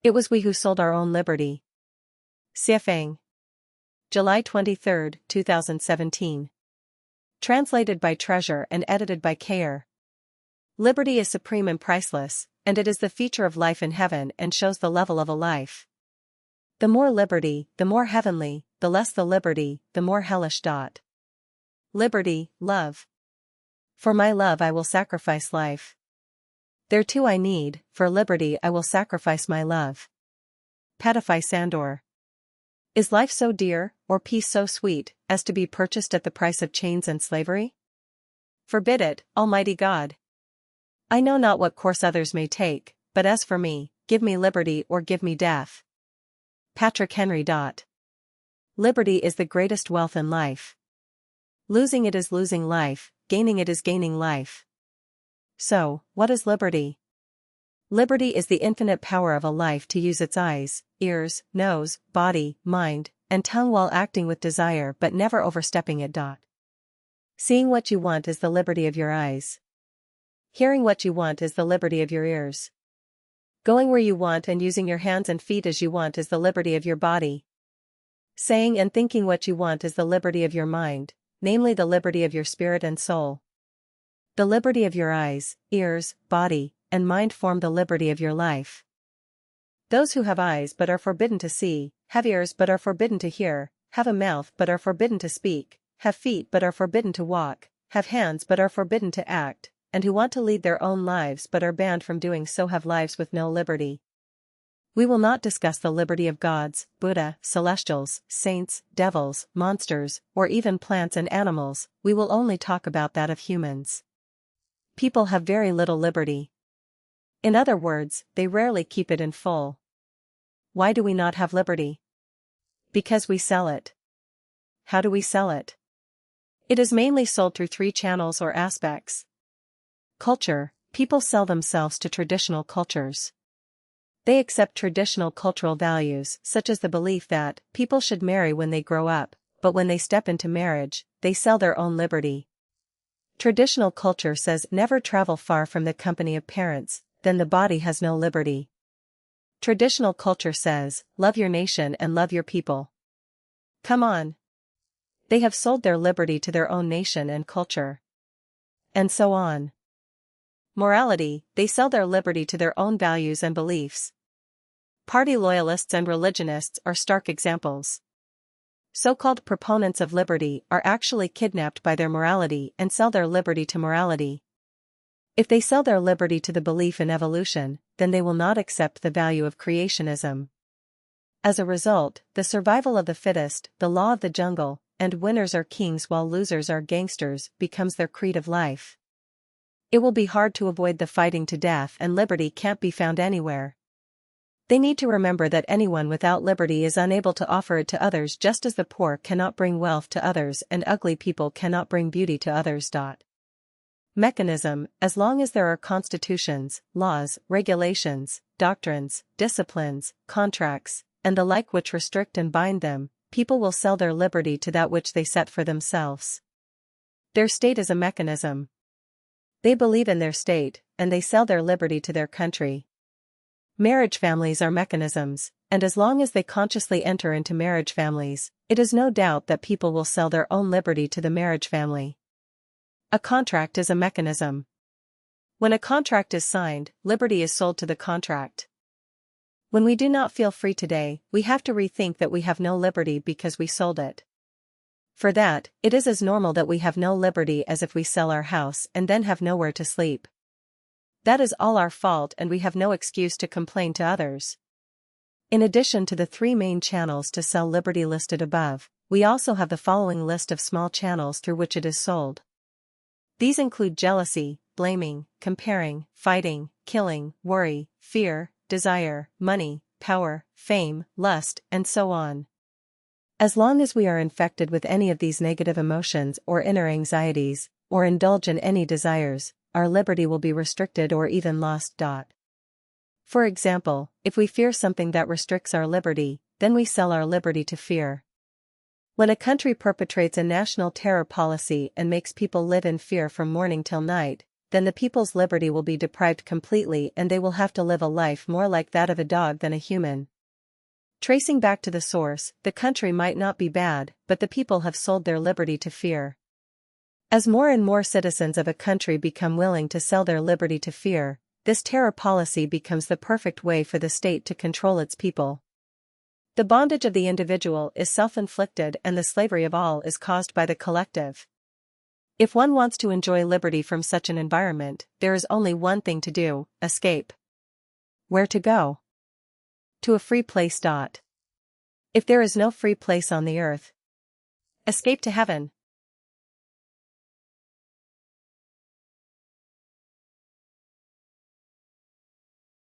It was we who sold our own liberty. Siafang. July 23, 2017. Translated by Treasure and edited by Kayer. Liberty is supreme and priceless, and it is the feature of life in heaven and shows the level of a life. The more liberty, the more heavenly, the less the liberty, the more hellish. Liberty, love. For my love I will sacrifice life. Thereto I need, for liberty I will sacrifice my love. Padify Sandor. Is life so dear, or peace so sweet, as to be purchased at the price of chains and slavery? Forbid it, Almighty God. I know not what course others may take, but as for me, give me liberty or give me death. Patrick Henry. Liberty is the greatest wealth in life. Losing it is losing life, gaining it is gaining life. So, what is liberty? Liberty is the infinite power of a life to use its eyes, ears, nose, body, mind, and tongue while acting with desire but never overstepping it. Seeing what you want is the liberty of your eyes. Hearing what you want is the liberty of your ears. Going where you want and using your hands and feet as you want is the liberty of your body. Saying and thinking what you want is the liberty of your mind, namely the liberty of your spirit and soul. The liberty of your eyes, ears, body, and mind form the liberty of your life. Those who have eyes but are forbidden to see, have ears but are forbidden to hear, have a mouth but are forbidden to speak, have feet but are forbidden to walk, have hands but are forbidden to act, and who want to lead their own lives but are banned from doing so have lives with no liberty. We will not discuss the liberty of gods, Buddha, celestials, saints, devils, monsters, or even plants and animals. We will only talk about that of humans. People have very little liberty. In other words, they rarely keep it in full. Why do we not have liberty? Because we sell it. How do we sell it? It is mainly sold through three channels or aspects. Culture. People sell themselves to traditional cultures. They accept traditional cultural values such as the belief that people should marry when they grow up, but when they step into marriage, they sell their own liberty. Traditional culture says never travel far from the company of parents, then the body has no liberty. Traditional culture says, love your nation and love your people. Come on. They have sold their liberty to their own nation and culture. And so on. Morality, they sell their liberty to their own values and beliefs. Party loyalists and religionists are stark examples. So-called proponents of liberty are actually kidnapped by their morality and sell their liberty to morality. If they sell their liberty to the belief in evolution, then they will not accept the value of creationism. As a result, the survival of the fittest, the law of the jungle, and winners are kings while losers are gangsters becomes their creed of life. It will be hard to avoid the fighting to death and liberty can't be found anywhere. They need to remember that anyone without liberty is unable to offer it to others just as the poor cannot bring wealth to others and ugly people cannot bring beauty to others. Mechanism, as long as there are constitutions, laws, regulations, doctrines, disciplines, contracts, and the like which restrict and bind them, people will sell their liberty to that which they set for themselves. Their state is a mechanism. They believe in their state, and they sell their liberty to their country. Marriage families are mechanisms, and as long as they consciously enter into marriage families, it is no doubt that people will sell their own liberty to the marriage family. A contract is a mechanism. When a contract is signed, liberty is sold to the contract. When we do not feel free today, we have to rethink that we have no liberty because we sold it. For that, it is as normal that we have no liberty as if we sell our house and then have nowhere to sleep. That is all our fault and we have no excuse to complain to others. In addition to the three main channels to sell liberty listed above, we also have the following list of small channels through which it is sold. These include jealousy, blaming, comparing, fighting, killing, worry, fear, desire, money, power, fame, lust, and so on. As long as we are infected with any of these negative emotions or inner anxieties, or indulge in any desires, our liberty will be restricted or even lost. For example, if we fear something that restricts our liberty, then we sell our liberty to fear. When a country perpetrates a national terror policy and makes people live in fear from morning till night, then the people's liberty will be deprived completely and they will have to live a life more like that of a dog than a human. Tracing back to the source, the country might not be bad, but the people have sold their liberty to fear. As more and more citizens of a country become willing to sell their liberty to fear, this terror policy becomes the perfect way for the state to control its people. The bondage of the individual is self-inflicted and the slavery of all is caused by the collective. If one wants to enjoy liberty from such an environment, there is only one thing to do: escape. Where to go? To a free place. If there is no free place on the earth, escape to heaven.